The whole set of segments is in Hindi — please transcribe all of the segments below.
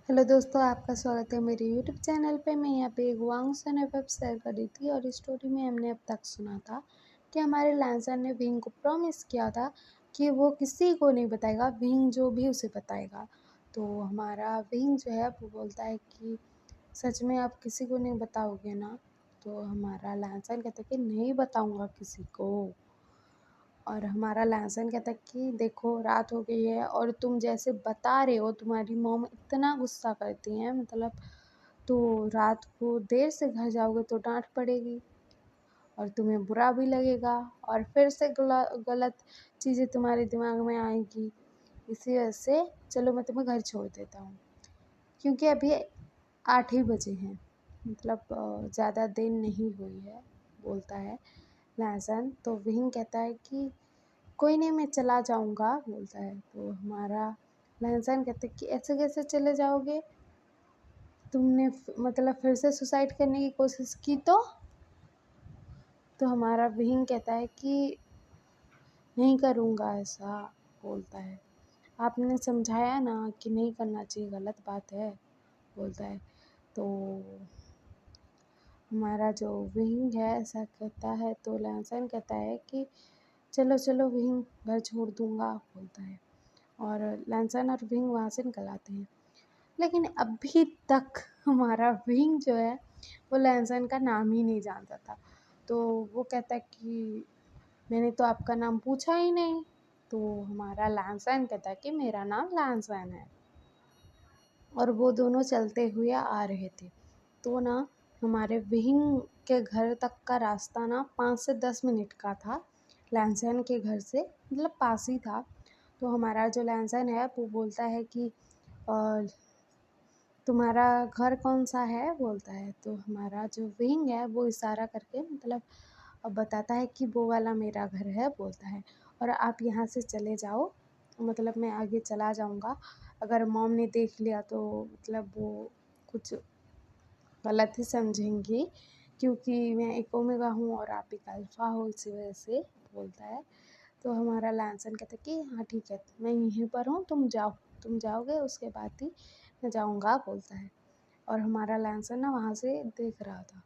हेलो दोस्तों, आपका स्वागत है मेरे यूट्यूब चैनल पे। मैं यहाँ पे एक वांग सन एफ शेयर कर रही थी और स्टोरी में हमने अब तक सुना था कि हमारे लैंसर ने विंग को प्रॉमिस किया था कि वो किसी को नहीं बताएगा, विंग जो भी उसे बताएगा। तो हमारा विंग जो है वो बोलता है कि सच में आप किसी को नहीं बताओगे ना। तो हमारा लैंसर कहता है कि नहीं बताऊँगा किसी को। और हमारा लहसुन कहता है कि देखो रात हो गई है और तुम जैसे बता रहे हो तुम्हारी मॉम इतना गुस्सा करती हैं, मतलब तो रात को देर से घर जाओगे तो डांट पड़ेगी और तुम्हें बुरा भी लगेगा और फिर से गलत चीज़ें तुम्हारे दिमाग में आएगी। इसी वजह से चलो मैं तुम्हें घर छोड़ देता हूँ, क्योंकि अभी 8 ही बजे हैं, मतलब ज़्यादा देर नहीं हुई है, बोलता है लहसुन। तो विहिंग कहता है कि कोई नहीं मैं चला जाऊँगा, बोलता है। तो हमारा लहसुन कहता है कि ऐसे कैसे चले जाओगे, तुमने मतलब फिर से सुसाइड करने की कोशिश की तो हमारा विहिंग कहता है कि नहीं करूँगा ऐसा, बोलता है। आपने समझाया ना कि नहीं करना चाहिए, गलत बात है, बोलता है। तो हमारा जो विहिंग है ऐसा कहता है तो लहसुन कहता है कि चलो चलो विहिंग घर छोड़ दूँगा, बोलता है। और लैंसन और विंग वहाँ से निकल आते हैं। लेकिन अभी तक हमारा विंग जो है वो लैंसन का नाम ही नहीं जानता था। तो वो कहता है कि मैंने तो आपका नाम पूछा ही नहीं। तो हमारा लैंसन कहता है कि मेरा नाम लैंसन है। और वो दोनों चलते हुए आ रहे थे। तो ना हमारे विंग के घर तक का रास्ता ना 5 से 10 मिनट का था, लैंसन के घर से, मतलब पास ही था। तो हमारा जो लैंसन है वो बोलता है कि अ, तुम्हारा घर कौन सा है, बोलता है। तो हमारा जो विंग है वो इशारा करके मतलब बताता है कि वो वाला मेरा घर है, बोलता है। और आप यहाँ से चले जाओ, मतलब मैं आगे चला जाऊँगा। अगर मॉम ने देख लिया तो मतलब वो कुछ गलत ही समझेंगी, क्योंकि मैं एक ओमेगा हूँ और आप एक अल्फ़ा हो, इसी वजह से, बोलता है। तो हमारा लैंसन कहता है कि हाँ ठीक है, मैं यहीं पर हूँ, तुम जाओ, तुम जाओगे उसके बाद ही मैं जाऊँगा, बोलता है। और हमारा लैंसन ना वहाँ से देख रहा था।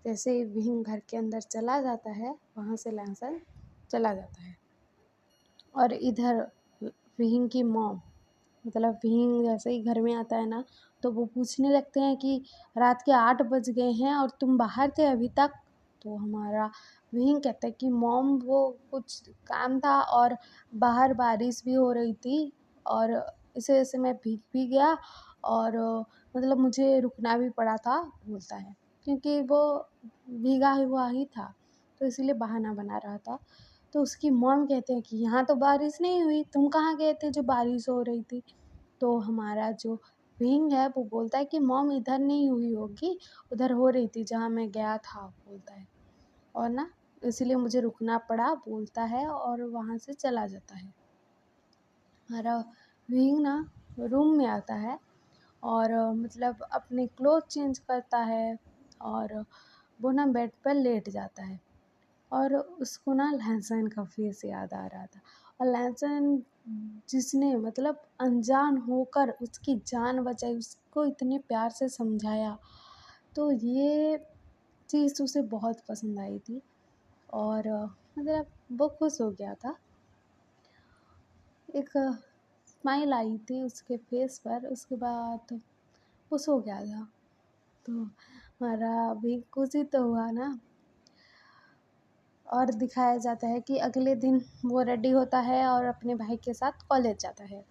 जैसे ही विंग घर के अंदर चला जाता है वहाँ से लैंसन चला जाता है। और इधर विंग की मॉम, मतलब विंग जैसे ही घर में आता है ना तो वो पूछने लगते हैं कि रात के 8 बज गए हैं और तुम बाहर थे अभी तक। तो हमारा विंग कहता है कि मॉम वो कुछ काम था और बाहर बारिश भी हो रही थी और इस वजह से मैं भीग भी गया और मतलब मुझे रुकना भी पड़ा था, बोलता है, क्योंकि वो भीगा हुआ ही था तो इसीलिए बहाना बना रहा था। तो उसकी मॉम कहते हैं कि यहाँ तो बारिश नहीं हुई, तुम कहाँ गए थे जो बारिश हो रही थी। तो हमारा जो विंग है वो बोलता है कि मॉम इधर नहीं हुई होगी, उधर हो रही थी जहाँ मैं गया था, बोलता है। और ना इसीलिए मुझे रुकना पड़ा, बोलता है और वहाँ से चला जाता है। हमारा विंग ना रूम में आता है और मतलब अपने क्लोथ चेंज करता है और वो ना बेड पर लेट जाता है। और उसको ना लहसुन का फेस याद आ रहा था। और लहसुन जिसने मतलब अनजान होकर उसकी जान बचाई, उसको इतने प्यार से समझाया, तो ये चीज़ उसे बहुत पसंद आई थी। और मतलब वो खुश हो गया था। एक स्माइल आई थी उसके फेस पर, उसके बाद वो सो गया था। तो हमारा भी खुशी तो हुआ ना। और दिखाया जाता है कि अगले दिन वो रेडी होता है और अपने भाई के साथ कॉलेज जाता है।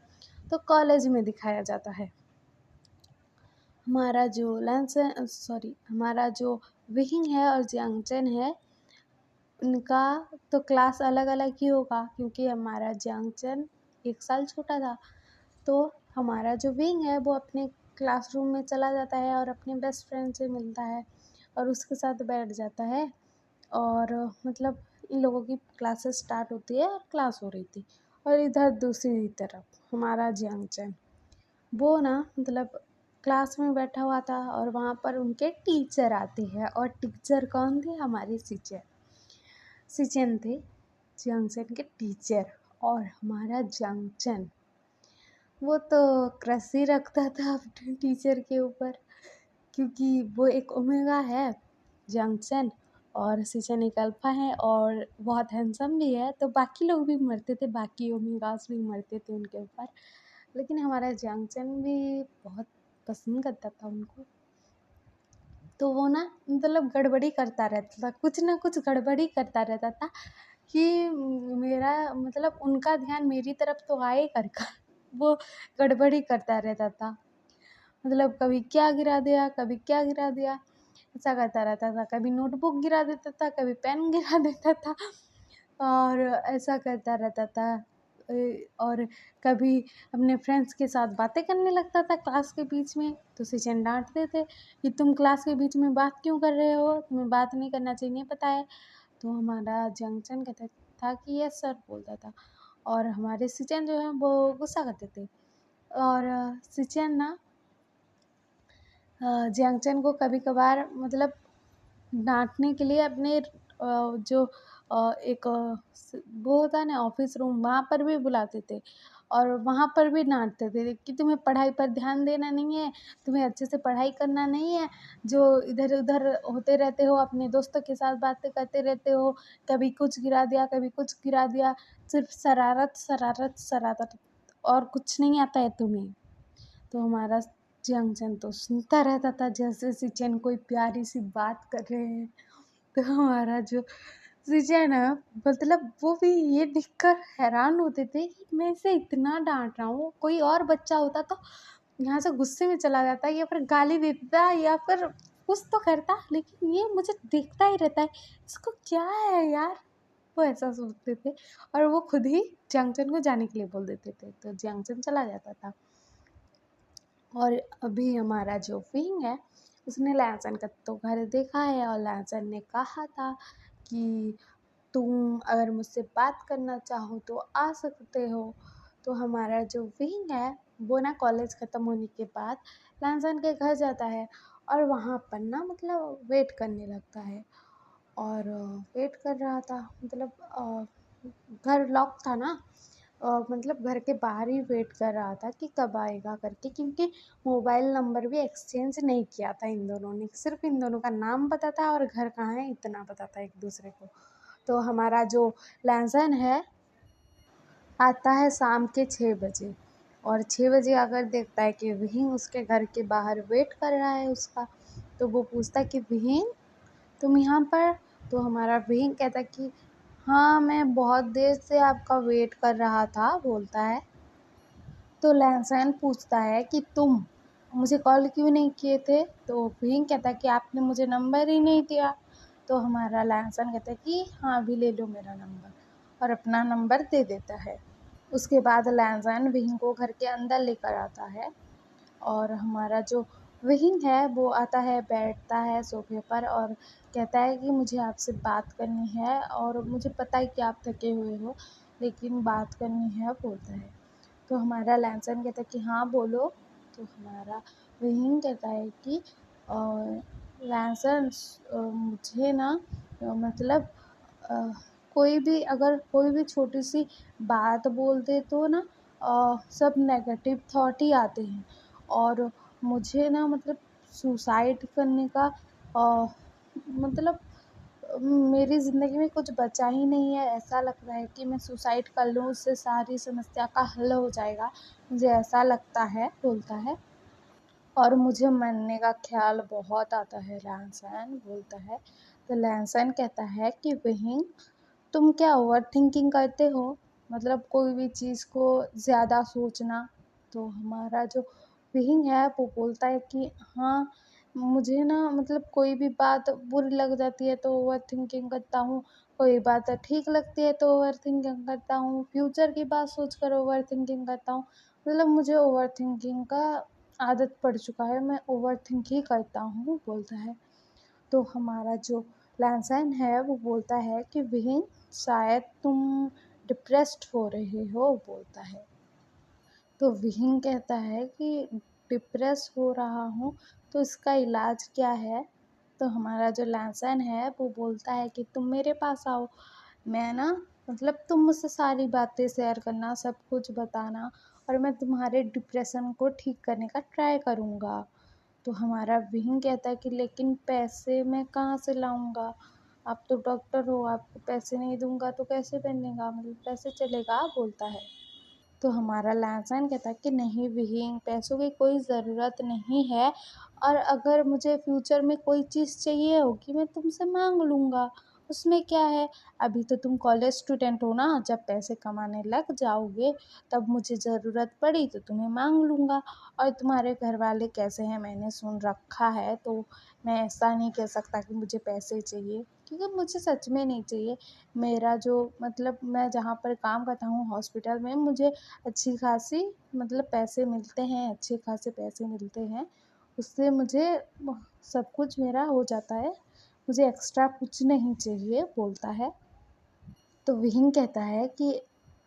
तो कॉलेज में दिखाया जाता है हमारा जो विहिंग है और जियांगचन है, उनका तो क्लास अलग अलग ही होगा, क्योंकि हमारा जियांगचन 1 साल छोटा था। तो हमारा जो विंग है वो अपने क्लासरूम में चला जाता है और अपने बेस्ट फ्रेंड से मिलता है और उसके साथ बैठ जाता है। और मतलब इन लोगों की क्लासेस स्टार्ट होती है और क्लास हो रही थी। और इधर दूसरी तरफ हमारा जियांगचन, वो ना मतलब क्लास में बैठा हुआ था और वहाँ पर उनके टीचर आते हैं। और टीचर कौन थे? हमारे सिचन थे, जियांगचन के टीचर। और हमारा जियांगचन वो तो क्रश ही रखता था अपने टीचर के ऊपर, क्योंकि वो एक ओमेगा है जंक्शन, और सिचन एक अल्फा है और बहुत हैंडसम भी है, तो बाकी लोग भी मरते थे, बाकी ओमेगास भी मरते थे उनके ऊपर, लेकिन हमारा जंक्शन भी बहुत पसंद करता था उनको। तो वो ना मतलब गड़बड़ी करता रहता था, कुछ ना कुछ गड़बड़ी करता रहता था कि मेरा मतलब उनका ध्यान मेरी तरफ तो आए कर वो गड़बड़ी करता रहता था। मतलब कभी क्या गिरा दिया, कभी क्या गिरा दिया, ऐसा करता रहता था। कभी नोटबुक गिरा देता था, कभी पेन गिरा देता था, और ऐसा करता रहता था। और कभी अपने फ्रेंड्स के साथ बातें करने लगता था क्लास के बीच में, तो टीचर डांटते थे कि तुम क्लास के बीच में बात क्यों कर रहे हो, तुम्हें बात नहीं करना चाहिए, नहीं पता है। तो हमारा जंक्शन कहता था कि यस सर बोलता था, और हमारे सिचन जो है वो गुस्सा करते थे। और सिचन ना जंक्शन को कभी कभार मतलब डांटने के लिए अपने जो एक वो होता है ना ऑफिस रूम, वहाँ पर भी बुलाते थे, और वहाँ पर भी डांटते थे कि तुम्हें पढ़ाई पर ध्यान देना नहीं है, तुम्हें अच्छे से पढ़ाई करना नहीं है, जो इधर उधर होते रहते हो, अपने दोस्तों के साथ बातें करते रहते हो, कभी कुछ गिरा दिया, कभी कुछ गिरा दिया, सिर्फ शरारत शरारत शरारत, और कुछ नहीं आता है तुम्हें। तो हमारा जंक्शन तो सुनता रहता था, जैसे सिचन कोई प्यारी सी बात कर रहे हैं, तो हमारा जो सिचन है मतलब वो भी ये देखकर हैरान होते थे कि मैं इसे इतना डांट रहा हूँ। कोई और बच्चा होता तो यहाँ से गुस्से में चला जाता, या फिर गाली देता, या फिर कुछ तो करता, लेकिन ये मुझे देखता ही रहता है, इसको क्या है यार, वो ऐसा सोचते थे। और वो खुद ही जंक्शन को जाने के लिए बोल देते थे, तो जंक्शन चला जाता था। और अभी हमारा जो विंग है उसने लैसन का तो घर देखा है, और लैसन ने कहा था कि तुम अगर मुझसे बात करना चाहो तो आ सकते हो। तो हमारा जो विंग है वो ना कॉलेज ख़त्म होने के बाद लैसन के घर जाता है, और वहाँ पर ना मतलब वेट करने लगता है। और वेट कर रहा था, मतलब घर लॉक था ना, मतलब घर के बाहर ही वेट कर रहा था कि कब आएगा करके, क्योंकि मोबाइल नंबर भी एक्सचेंज नहीं किया था इन दोनों ने, सिर्फ इन दोनों का नाम पता था और घर कहाँ है इतना पता था एक दूसरे को। तो हमारा जो लैसन है आता है शाम के 6 बजे, और 6 बजे आकर देखता है कि विहीन उसके घर के बाहर वेट कर रहा है उसका। तो वो पूछता है कि विहीन तुम यहाँ पर। तो हमारा विहीन कहता है कि हाँ मैं बहुत देर से आपका वेट कर रहा था, बोलता है। तो लैसन पूछता है कि तुम मुझे कॉल क्यों नहीं किए थे। तो विहीन कहता है कि आपने मुझे नंबर ही नहीं दिया। तो हमारा लैसन कहता है कि हाँ अभी ले लो मेरा नंबर, और अपना नंबर दे देता है। उसके बाद लैसन विहीन को घर के अंदर लेकर आता है, और हमारा जो विंग है वो आता है, बैठता है सोफे पर, और कहता है कि मुझे आपसे बात करनी है, और मुझे पता है कि आप थके हुए हो, लेकिन बात करनी है, बोलता है। तो हमारा लैंसन कहता है कि हाँ बोलो। तो हमारा विंग कहता है कि लैंसन मुझे ना मतलब अ, कोई भी अगर कोई भी छोटी सी बात बोल दे तो ना सब नेगेटिव थॉट ही आते हैं, और मुझे ना मतलब सुसाइड करने का मतलब मेरी ज़िंदगी में कुछ बचा ही नहीं है, ऐसा लग रहा है कि मैं सुसाइड कर लूँ, उससे सारी समस्या का हल हो जाएगा, मुझे ऐसा लगता है, बोलता है। और मुझे मरने का ख़्याल बहुत आता है, लैंसन बोलता है। तो लैंसन कहता है कि बहन तुम क्या ओवरथिंकिंग करते हो, मतलब कोई भी चीज़ को ज़्यादा सोचना। तो हमारा जो विंग है वो बोलता है कि हाँ मुझे ना मतलब कोई भी बात बुरी लग जाती है तो ओवरथिंकिंग करता हूँ, कोई बात ठीक लगती है तो ओवरथिंकिंग करता हूँ, फ्यूचर की बात सोचकर ओवरथिंकिंग करता हूँ। मतलब मुझे ओवरथिंकिंग का आदत पड़ चुका है, मैं ओवरथिंक ही करता हूँ, बोलता है। तो हमारा जो लैंसन है वो बोलता है कि विहीन शायद तुम डिप्रेस्ड हो रहे हो, बोलता है। तो विहीन कहता है कि डिप्रेस हो रहा हूँ तो इसका इलाज क्या है। तो हमारा जो लैंसन है वो बोलता है कि तुम मेरे पास आओ, मैं ना मतलब तुम मुझसे सारी बातें शेयर करना, सब कुछ बताना, और मैं तुम्हारे डिप्रेशन को ठीक करने का ट्राई करूँगा। तो हमारा विंग कहता है कि लेकिन पैसे मैं कहाँ से लाऊँगा? आप तो डॉक्टर हो, आपको पैसे नहीं दूँगा तो कैसे बनेगा, मतलब कैसे चलेगा? बोलता है। तो हमारा लहसुन कहता है कि नहीं विहीन, पैसों की कोई ज़रूरत नहीं है, और अगर मुझे फ्यूचर में कोई चीज़ चाहिए होगी मैं तुमसे मांग लूँगा, उसमें क्या है। अभी तो तुम कॉलेज स्टूडेंट हो ना, जब पैसे कमाने लग जाओगे तब मुझे ज़रूरत पड़ी तो तुम्हें मांग लूँगा। और तुम्हारे घर वाले कैसे हैं मैंने सुन रखा है, तो मैं ऐसा नहीं कह सकता कि मुझे पैसे चाहिए, क्योंकि मुझे सच में नहीं चाहिए। मेरा जो मतलब मैं जहाँ पर काम करता हूँ हॉस्पिटल में, मुझे अच्छी खासी मतलब पैसे मिलते हैं, अच्छे खासे पैसे मिलते हैं। उससे मुझे सब कुछ मेरा हो जाता है, मुझे एक्स्ट्रा कुछ नहीं चाहिए, बोलता है। तो विहिंग कहता है कि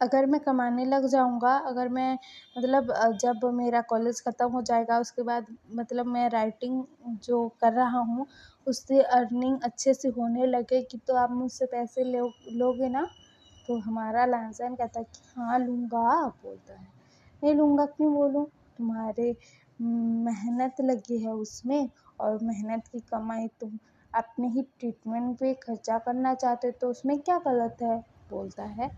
अगर मैं कमाने लग जाऊँगा, अगर मैं मतलब जब मेरा कॉलेज ख़त्म हो जाएगा उसके बाद मतलब मैं राइटिंग जो कर रहा हूँ उससे अर्निंग अच्छे से होने लगेगी तो आप मुझसे पैसे लोगे ना? तो हमारा लहसुन कहता है कि हाँ लूँगा, बोलता है। नहीं लूँगा क्यों बोलूँ? तुम्हारे मेहनत लगी है उसमें, और मेहनत की कमाई तुम अपने ही ट्रीटमेंट पे खर्चा करना चाहते हो तो उसमें क्या गलत है? बोलता है।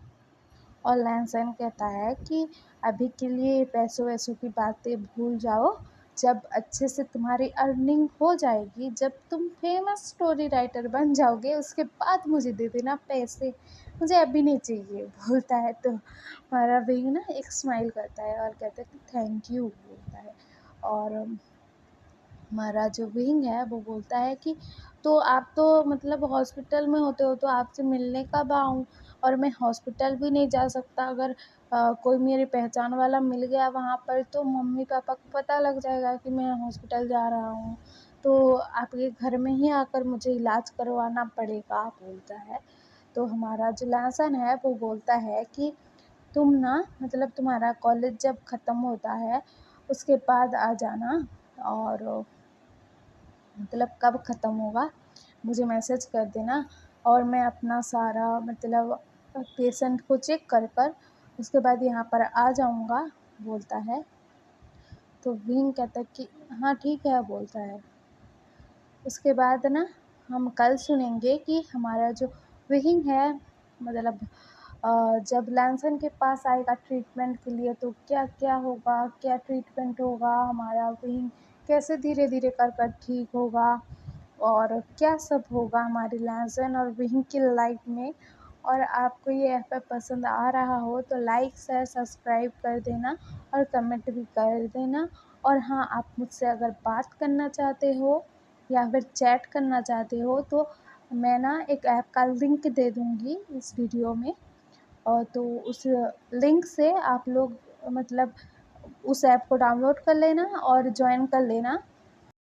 और लैनसन कहता है कि अभी के लिए पैसों-वैसों की बातें भूल जाओ, जब अच्छे से तुम्हारी अर्निंग हो जाएगी, जब तुम फेमस स्टोरी राइटर बन जाओगे, उसके बाद मुझे दे देना पैसे, मुझे अभी नहीं चाहिए, बोलता है। तो हमारा भैया ना एक स्माइल करता है और कहता है कि थैंक यू, बोलता है। और हमारा जो विंग है वो बोलता है कि तो आप तो मतलब हॉस्पिटल में होते हो तो आपसे मिलने कब आऊँ, और मैं हॉस्पिटल भी नहीं जा सकता, अगर कोई मेरी पहचान वाला मिल गया वहाँ पर तो मम्मी पापा को पता लग जाएगा कि मैं हॉस्पिटल जा रहा हूँ, तो आपके घर में ही आकर मुझे इलाज करवाना पड़ेगा, बोलता है। तो हमारा जो लहसन है वो बोलता है कि तुम ना मतलब तुम्हारा कॉलेज जब ख़त्म होता है उसके बाद आ जाना, और मतलब कब ख़त्म होगा मुझे मैसेज कर देना, और मैं अपना सारा मतलब पेशेंट को चेक कर कर उसके बाद यहाँ पर आ जाऊँगा, बोलता है। तो विंग कहता है कि हाँ ठीक है, बोलता है। उसके बाद ना हम कल सुनेंगे कि हमारा जो विंग है मतलब जब लैनसन के पास आएगा ट्रीटमेंट के लिए तो क्या-क्या होगा, क्या ट्रीटमेंट होगा, हमारा विंग कैसे धीरे-धीरे कर कर ठीक होगा, और क्या सब होगा हमारी लहसुन और विंग की लाइफ में। और आपको ये एफ़ पसंद आ रहा हो तो लाइक शेयर सब्सक्राइब कर देना और कमेंट भी कर देना। और हाँ, आप मुझसे अगर बात करना चाहते हो या फिर चैट करना चाहते हो तो मैं ना एक ऐप का लिंक दे दूँगी इस वीडियो में, और तो उस लिंक से आप लोग मतलब उस ऐप को डाउनलोड कर लेना और जॉइन कर लेना।